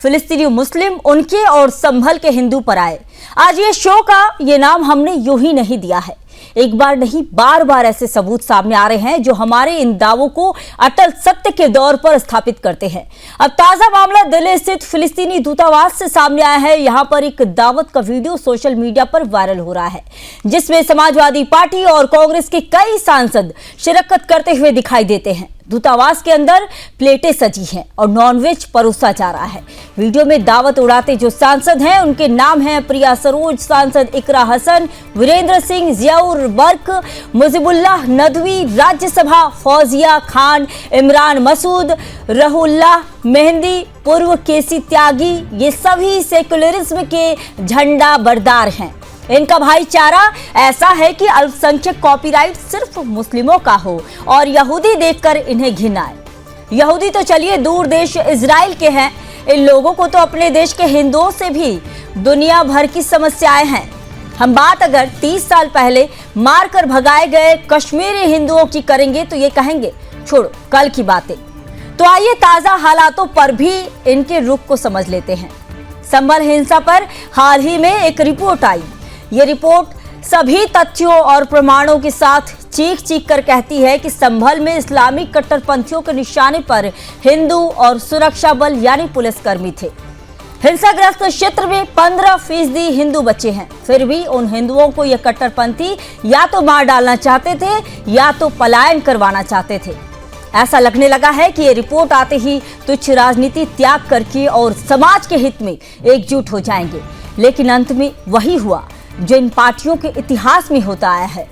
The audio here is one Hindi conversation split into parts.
फिलिस्तीनी मुस्लिम उनके और संभल के हिंदू पर आए। आज ये शो का ये नाम हमने यूं ही नहीं दिया है। एक बार नहीं बार बार ऐसे सबूत सामने आ रहे हैं जो हमारे इन दावों को अटल सत्य के दौर पर स्थापित करते हैं। अब ताजा मामला दिल्ली स्थित फिलिस्तीनी दूतावास से सामने आया है। यहां पर एक दावत का वीडियो सोशल मीडिया पर वायरल हो रहा है, जिसमें समाजवादी पार्टी और कांग्रेस के कई सांसद शिरकत करते हुए दिखाई देते हैं। दूतावास के अंदर प्लेटें सजी हैं और नॉनवेज परोसा जा रहा है। वीडियो में दावत उड़ाते जो सांसद हैं उनके नाम हैं प्रिया सरोज, सांसद इकरा हसन, वीरेंद्र सिंह, जियाउर वर्क, मुजीबुल्लाह नदवी, राज्यसभा फौजिया खान, इमरान मसूद, रहुल्लाह मेहंदी, पूर्व केसी त्यागी। ये सभी सेकुलरिज्म के झंडा बरदार हैं। इनका भाईचारा ऐसा है कि अल्पसंख्यक कॉपीराइट सिर्फ मुस्लिमों का हो और यहूदी देखकर इन्हें घिन आए। यहूदी तो चलिए दूर देश इजराइल के हैं, इन लोगों को तो अपने देश के हिंदुओं से भी दुनिया भर की समस्याएं हैं। हम बात अगर 30 साल पहले मारकर भगाए गए कश्मीरी हिंदुओं की करेंगे तो ये कहेंगे छोड़ो कल की बातें। तो आइए ताजा हालातों पर भी इनके रुख को समझ लेते हैं। संभल हिंसा पर हाल ही में एक रिपोर्ट आई। ये रिपोर्ट सभी तथ्यों और प्रमाणों के साथ चीख चीख कर कहती है कि संभल में इस्लामिक कट्टरपंथियों के निशाने पर हिंदू और सुरक्षा बल यानी पुलिसकर्मी थे। हिंसाग्रस्त क्षेत्र में 15% हिंदू बच्चे हैं। फिर भी उन हिंदुओं को ये कट्टरपंथी या तो मार डालना चाहते थे या तो पलायन करवाना चाहते थे। ऐसा लगने लगा है कि ये रिपोर्ट आते ही तुच्छ राजनीति त्याग करके और समाज के हित में एकजुट हो जाएंगे, लेकिन अंत में वही हुआ जो इन पार्टियों के इतिहास में होता आया है।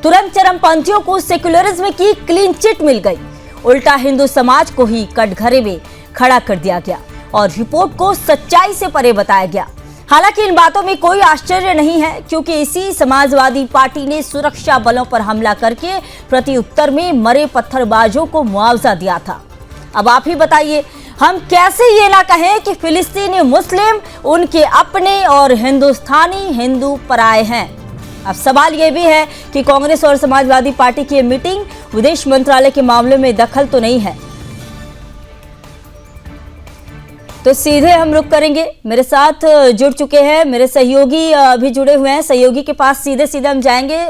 तुरंत चरमपंथियों को सेक्युलरिज्म की क्लीन चिट मिल गई। उल्टा हिंदू समाज को ही कटघरे में खड़ा कर दिया गया और रिपोर्ट को सच्चाई से परे बताया गया। हालांकि इन बातों में कोई आश्चर्य नहीं है, क्योंकि इसी समाजवादी पार्टी ने सुरक्षा बलों पर हमला करके प्रत्युत्तर में मरे पत्थरबाजों को मुआवजा दिया था। अब आप ही बताइए, हम कैसे ये ना कहें कि फिलिस्तीनी मुस्लिम उनके अपने और हिंदुस्तानी हिंदू पराये हैं। अब सवाल ये भी है कि कांग्रेस और समाजवादी पार्टी की मीटिंग विदेश मंत्रालय के मामले में दखल तो नहीं है। तो सीधे हम रुक करेंगे। मेरे साथ जुड़ चुके हैं मेरे सहयोगी भी जुड़े हुए हैं। सहयोगी के पास सीधे हम जाएंगे।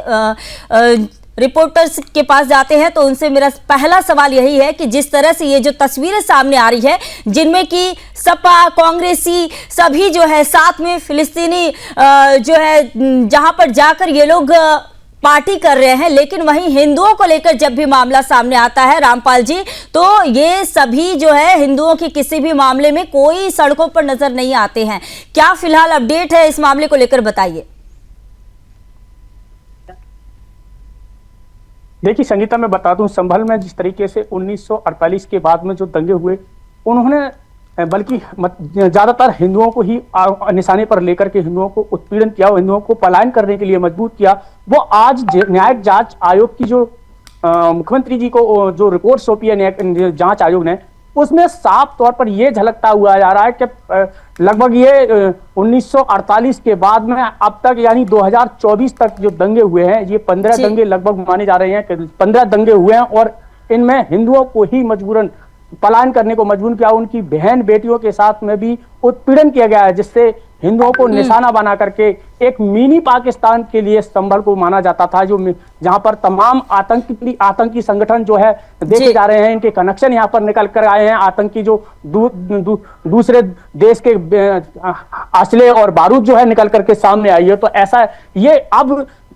रिपोर्टर्स के पास जाते हैं तो उनसे मेरा पहला सवाल यही है कि जिस तरह से ये जो तस्वीरें सामने आ रही है, जिनमें कि सपा कांग्रेसी सभी जो है साथ में फिलिस्तीनी जो है जहां पर जाकर ये लोग पार्टी कर रहे हैं, लेकिन वहीं हिंदुओं को लेकर जब भी मामला सामने आता है रामपाल जी, तो ये सभी जो है हिंदुओं के किसी भी मामले में कोई सड़कों पर नजर नहीं आते हैं। क्या फिलहाल अपडेट है इस मामले को लेकर, बताइए। देखिए संगीता, मैं बता दूं, संभल में जिस तरीके से 1948 के बाद में जो दंगे हुए, उन्होंने बल्कि ज्यादातर हिंदुओं को ही निशाने पर लेकर के हिंदुओं को उत्पीड़न किया, हिंदुओं को पलायन करने के लिए मजबूर किया। वो आज न्यायिक जांच आयोग की जो मुख्यमंत्री जी को जो रिपोर्ट सौंपी है न्यायिक जांच आयोग ने, उसमें साफ तौर पर यह झलकता हुआ जा रहा है कि लगभग ये 1948 के बाद में अब तक यानी 2024 तक जो दंगे हुए हैं, ये 15 दंगे लगभग माने जा रहे हैं कि 15 दंगे हुए हैं और इनमें हिंदुओं को ही मजबूरन पलायन करने को मजबूर किया। उनकी बहन बेटियों के साथ में भी उत्पीड़न किया गया है, जिससे हिंदुओं को निशाना बना करके एक मिनी पाकिस्तान के लिए संभल को माना जाता था, जो जहां पर तमाम आतंकी संगठन जो है देखे जा रहे हैं। इनके कनेक्शन यहां पर निकल कर आए हैं। आतंकी जो दूसरे देश के असले और बारूद जो है निकल करके सामने आई है। तो ऐसा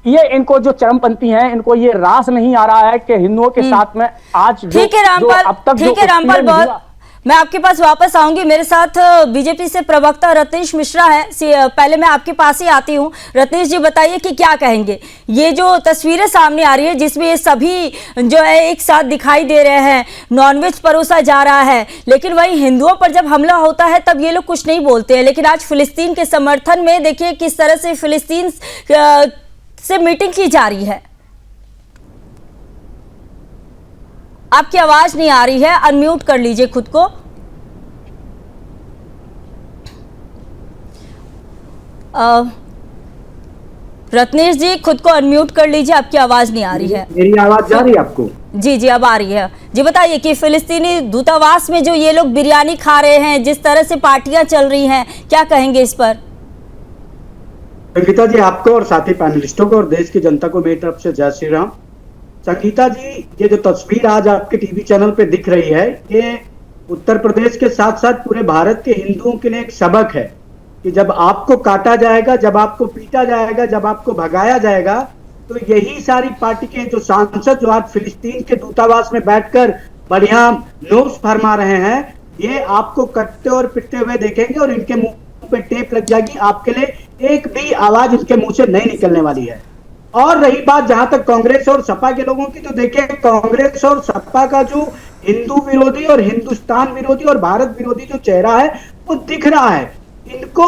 ये इनको जो चरमपंथी हैं, इनको ये रास नहीं आ रहा है कि हिंदुओं के साथ में आज ठीक है रामपाल, बहुत मैं आपके पास वापस आऊंगी। मेरे साथ बीजेपी से प्रवक्ता रत्नेश मिश्रा है। पहले मैं आपके पास ही आती हूं। रत्नेश जी, बताइए कि क्या कहेंगे। ये जो तस्वीरें सामने आ रही है जिसमें ये सभी जो है एक साथ दिखाई दे रहे हैं, नॉनवेज परोसा जा रहा है, लेकिन वही हिंदुओं पर जब हमला होता है तब ये लोग कुछ नहीं बोलते हैं। लेकिन आज फिलिस्तीन के समर्थन में देखिए किस तरह से फिलिस्तीन से मीटिंग की जा रही है। आपकी आवाज नहीं आ रही है, अनम्यूट कर लीजिए खुद को। रत्नेश जी खुद को अनम्यूट कर लीजिए, आपकी आवाज नहीं आ रही है। मेरी आवाज जा रही है आपको? जी जी अब आ रही है। जी बताइए कि फिलिस्तीनी दूतावास में जो ये लोग बिरयानी खा रहे हैं, जिस तरह से पार्टियां चल रही हैं, क्या कहेंगे इस पर? संगीता जी, आपको और साथी पैनलिस्टों को और देश की जनता को मेरी तरफ से जय श्री राम। संगीता जी, ये जो तस्वीर आज आपके टीवी चैनल पे दिख रही है, ये उत्तर प्रदेश के साथ साथ पूरे भारत के हिंदुओं के लिए एक सबक है कि जब आपको काटा जाएगा, जब आपको पीटा जाएगा, जब आपको भगाया जाएगा, तो यही सारी पार्टी के जो सांसद जो आज फिलिस्तीन के दूतावास में बैठकर बढ़िया नोस फरमा रहे हैं, ये आपको कटते और पिटते हुए देखेंगे और इनके मुंह पे टेप लग जाएगी। आपके लिए एक भी आवाज इनके मुंह से नहीं निकलने वाली है। और रही बात जहां तक कांग्रेस और सपा के लोगों की, तो देखिए कांग्रेस और सपा का जो हिंदू विरोधी और हिंदुस्तान विरोधी और भारत विरोधी जो चेहरा है वो दिख रहा है। इनको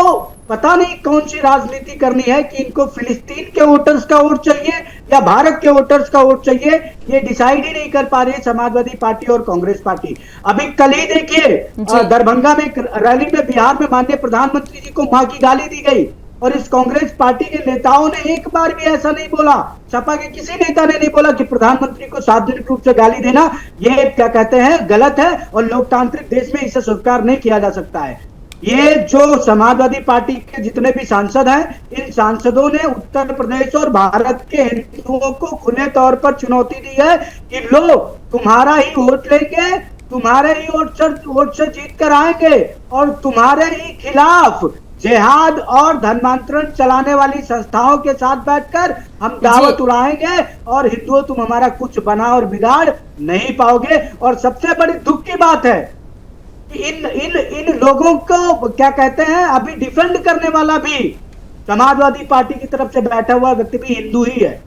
पता नहीं कौन सी राजनीति करनी है कि इनको फिलिस्तीन के वोटर्स का वोट चाहिए या भारत के वोटर्स का वोट चाहिए, ये डिसाइड ही नहीं कर पा रही है समाजवादी पार्टी और कांग्रेस पार्टी। अभी कल ही देखिए दरभंगा में रैली में बिहार में माननीय प्रधानमंत्री जी को मां की गाली दी गई और इस कांग्रेस पार्टी के नेताओं ने एक बार भी ऐसा नहीं बोला, सपा के किसी नेता ने नहीं बोला कि प्रधानमंत्री को सार्वजनिक रूप से गाली देना ये क्या कहते हैं गलत है और लोकतांत्रिक देश में इसे स्वीकार नहीं किया जा सकता है। ये जो समाजवादी पार्टी के जितने भी सांसद हैं, इन सांसदों ने उत्तर प्रदेश और भारत के हिंदुओं को खुले तौर पर चुनौती दी है कि लो तुम्हारा ही वोट लेंगे, तुम्हारे ही वोट से जीत कर आएंगे और तुम्हारे ही खिलाफ जिहाद और धर्मांतरण चलाने वाली संस्थाओं के साथ बैठकर हम दावत उड़ाएंगे और हिंदुओं तुम हमारा कुछ बना और बिगाड़ नहीं पाओगे। और सबसे बड़ी दुख की बात है कि इन लोगों को क्या कहते हैं, अभी डिफेंड करने वाला भी समाजवादी पार्टी की तरफ से बैठा हुआ व्यक्ति भी हिंदू ही है।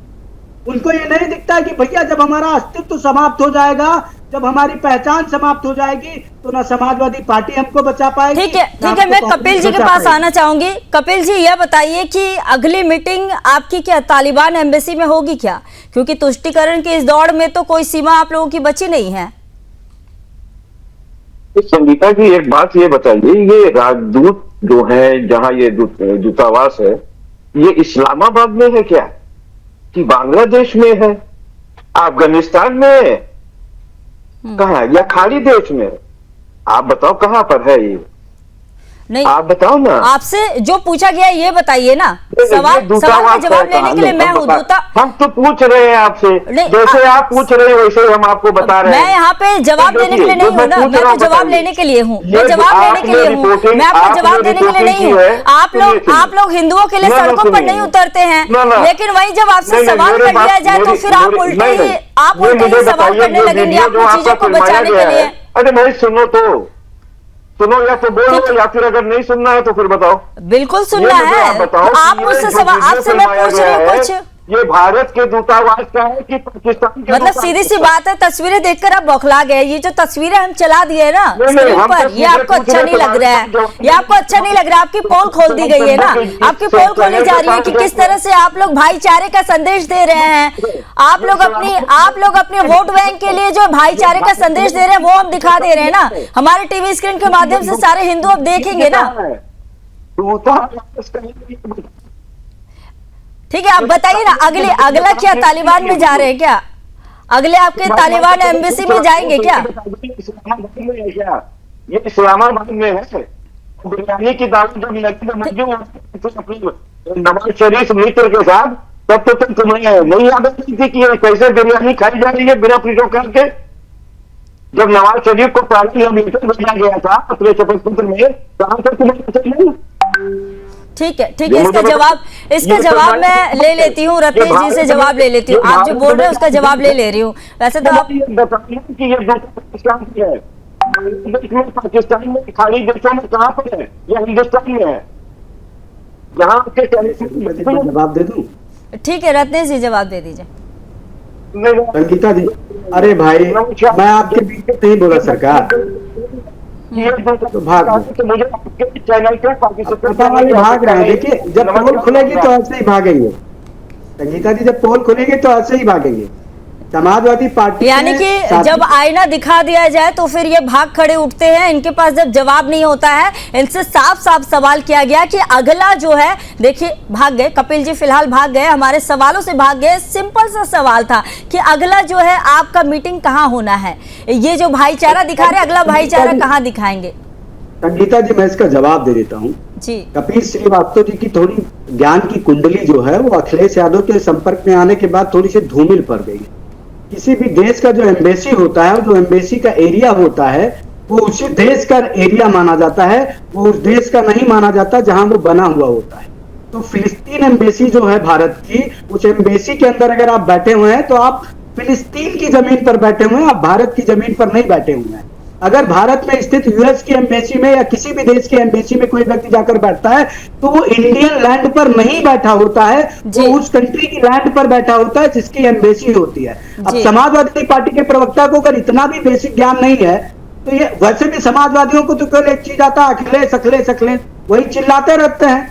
उनको ये नहीं दिखता कि भैया जब हमारा अस्तित्व समाप्त हो जाएगा, जब हमारी पहचान समाप्त हो जाएगी, तो ना समाजवादी पार्टी हमको बचा पाएगी। ठीक है, मैं कपिल जी के पास आना चाहूंगी। कपिल जी यह बताइए कि अगली मीटिंग आपकी क्या तालिबान एम्बेसी में होगी क्या? क्योंकि तुष्टीकरण की इस दौड़ में तो कोई सीमा आप लोगों की बची नहीं है। संगीता जी एक बात ये बताइए, ये राजदूत जो है, जहां ये दूतावास है, ये इस्लामाबाद में है क्या कि बांग्लादेश में है, अफगानिस्तान में है, कहाँ है, या खाली देश में? आप बताओ कहाँ पर है ये? नहीं आप बताओ ना। आपसे जो पूछा गया ये बताइए ना। सवाल का जवाब लेने के लिए मैं हूँ दूता। हम तो पूछ रहे हैं आपसे, जैसे आप पूछ रहे हैं वैसे हम आपको बता रहे हैं। मैं यहाँ पे जवाब देने के लिए नहीं हूँ ना, मैं तो जवाब लेने के लिए हूँ, मैं जवाब लेने के लिए हूँ, मैं आपको जवाब देने के लिए नहीं हूँ। आप लोग हिंदुओं के लिए सड़कों पर नहीं उतरते हैं, लेकिन वहीं जब आपसे सवाल कर लिया जाए तो फिर आप उल्टे ही सवाल करने लगेंगे अपनी चीजों को बचाने के लिए। अरे नहीं सुनो या तो बोलो, या फिर अगर नहीं सुनना है तो फिर बताओ। बिल्कुल सुनना है। आप मुझसे सवाल, आपसे मैं पूछ रही हूँ कुछ। ये भारत के दूतावास का है कि पाकिस्तान के? मतलब सीधी सी बात है, तस्वीरें देखकर आप बौखला गए। ये जो तस्वीरें हम चला दिए ना स्क्रीन पर, ये आपको अच्छा नहीं लग रहा है, ये आपको अच्छा नहीं लग रहा है। आपकी पोल खोल दी गई है ना, आपकी पोल खोली जा रही है कि किस तरह से आप लोग भाईचारे का संदेश दे रहे हैं। आप लोग अपने वोट बैंक के लिए जो भाईचारे का संदेश दे रहे हैं वो हम दिखा दे रहे हैं ना, हमारे टीवी स्क्रीन के माध्यम से सारे हिंदू अब देखेंगे ना। ठीक है, आप बताइए ना अगला क्या तालिबान में जा रहे हैं क्या? अगले आपके तालिबान एम्बेसी में जाएंगे क्या? ये इस्लामाबाद में है। बिरयानी की दावत जब नवाज शरीफ मित्र के साथ, तब तो तुम्हें नहीं याद थी कि कैसे बिरयानी खाई जा रही है बिना प्रोटोकॉल के। जब नवाज शरीफ को पार्लियामेंट भेजा गया था अपने शपथ पत्र में, कहां तक तुम्हें? ठीक है, इसका जवाब मैं ले लेती हूँ, रत्नेश जी से जवाब ले लेती हूँ। आप जो बोल रहे हैं उसका जवाब ले रही हूँ। वैसे तो आप बताइए कि ये पाकिस्तान की है, पाकिस्तान में खाड़ी देशों में कहाँ पर है या हिंदुस्तान में है? यहाँ के जवाब दे दूं? ठीक है, रत्नेश जी जवाब दे दीजिए। संगीता जी, अरे भाई मैं आपके बीच में नहीं बोला सरकार, तो भाग रहे हैं। देखिए जब पोल खुलेगी तो ऐसे ही भागेंगे। संगीता जी जब पोल खुलेगी तो ऐसे ही भागेंगे। समाजवादी पार्टी यानी ने कि साथी- जब आईना दिखा दिया जाए तो फिर ये भाग खड़े उठते हैं, इनके पास जब जवाब नहीं होता है। इनसे साफ साफ सवाल किया गया कि अगला जो है, देखिए भाग गए कपिल जी, फिलहाल भाग गए, हमारे सवालों से भाग गए। सिंपल सा सवाल था कि अगला जो है आपका मीटिंग कहाँ होना है, ये जो भाईचारा दिखा रहे, अगला भाईचारा कहाँ दिखाएंगे? संगीता जी, मैं इसका जवाब दे देता हूँ। जी कपिल श्रीवास्तव जी की थोड़ी ज्ञान की कुंडली जो है वो अखिलेश यादव के संपर्क में आने के बाद थोड़ी सी धूमिल पड़ गई। किसी भी देश का जो एम्बेसी होता है, जो एम्बेसी का एरिया होता है, वो उसी देश का एरिया माना जाता है, वो उस देश का नहीं माना जाता जहां वो बना हुआ होता है। तो फिलिस्तीन एम्बेसी जो है भारत की, उस एम्बेसी के अंदर अगर आप बैठे हुए हैं तो आप फिलिस्तीन की जमीन पर बैठे हुए हैं, आप भारत की जमीन पर नहीं बैठे हुए हैं। अगर भारत में स्थित यूएस की एम्बेसी में या किसी भी देश की एम्बेसी में कोई व्यक्ति जाकर बैठता है तो वो इंडियन लैंड पर नहीं बैठा होता है, वो उस कंट्री की लैंड पर बैठा होता है जिसकी एम्बेसी होती है। अब समाजवादी पार्टी के प्रवक्ता को अगर इतना भी बेसिक ज्ञान नहीं है तो ये वैसे भी समाजवादियों को तो केवल एक चीज आता है, अखिलेश अखिलेश अखिलेश, वही चिल्लाते रहते हैं।